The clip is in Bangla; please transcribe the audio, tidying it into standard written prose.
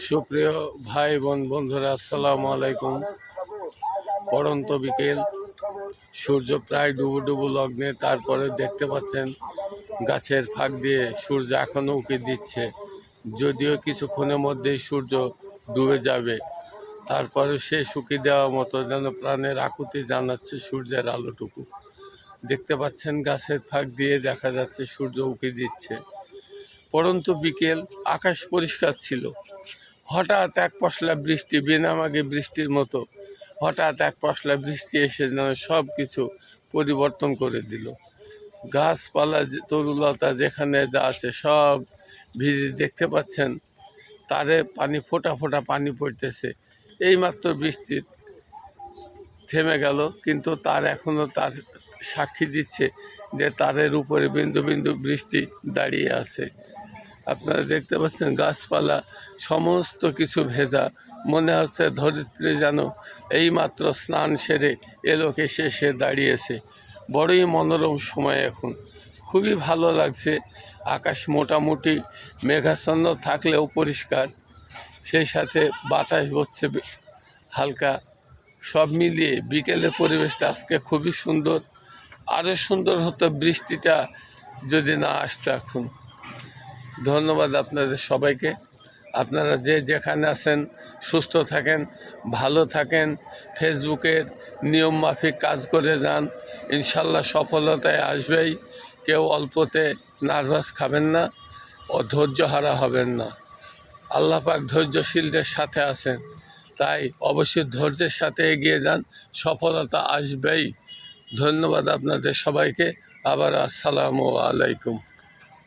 সুপ্রিয় ভাই বোন বন্ধুরা, আসসালামু আলাইকুম। পড়ন্ত বিকেল, সূর্য প্রায় ডুবু ডুবু লগ্নে। তারপরে দেখতে পাচ্ছেন গাছের ফাঁক দিয়ে সূর্য এখনও উঁকি দিচ্ছে, যদিও কিছুক্ষণের মধ্যেই সূর্য ডুবে যাবে। তারপরে সে শুকি দেওয়ার মতো যেন প্রাণের আকুতি জানাচ্ছে সূর্যের আলোটুকু। দেখতে পাচ্ছেন গাছের ফাঁক দিয়ে দেখা যাচ্ছে সূর্য উঁকি দিচ্ছে। পড়ন্ত বিকেল, আকাশ পরিষ্কার ছিল। হঠাৎ এক পশলা বৃষ্টি, বেনামাগে বৃষ্টির মতো হঠাৎ এক পশলা বৃষ্টি এসে যেন সব কিছু পরিবর্তন করে দিল। গাছপালা, তরুলতা যেখানে যা আছে সব ভিজে। দেখতে পাচ্ছেন তারে পানি, ফোঁটা ফোঁটা পানি পড়তেছে। এইমাত্র বৃষ্টি থেমে গেল, কিন্তু তার এখনও তার সাক্ষী দিচ্ছে যে তারের উপরে বিন্দু বিন্দু বৃষ্টি দাঁড়িয়ে আছে। আপনারা দেখতে পাচ্ছেন গাছপালা সমস্ত কিছু ভেজা। মনে হচ্ছে ধরিত্রী যেন এইমাত্র স্নান সেরে এলোকে সে দাঁড়িয়েছে। বড়ই মনোরম সময় এখন, খুবই ভালো লাগছে। আকাশ মোটামুটি মেঘাচ্ছন্ন থাকলেও পরিষ্কার, সেই সাথে বাতাস বচ্ছে হালকা। সব মিলিয়ে বিকেলের পরিবেশটা আজকে খুবই সুন্দর। আরও সুন্দর হতো বৃষ্টিটা যদি না আসতো এখন। ধন্যবাদ আপনাদের সবাইকে। আপনারা যে যেখানে আছেন সুস্থ থাকেন, ভালো থাকেন। ফেসবুকের নিয়ম মাফিক কাজ করে যান, ইনশাল্লাহ সফলতায় আসবেই। কেউ অল্পতে নার্ভাস খাবেন না ও ধৈর্য হারা হবেন না। আল্লাহ পাক ধৈর্যশীলদের সাথে আছেন, তাই অবশ্যই ধৈর্যের সাথে এগিয়ে যান, সফলতা আসবেই। ধন্যবাদ আপনাদের সবাইকে। আবার আসসালামু আলাইকুম।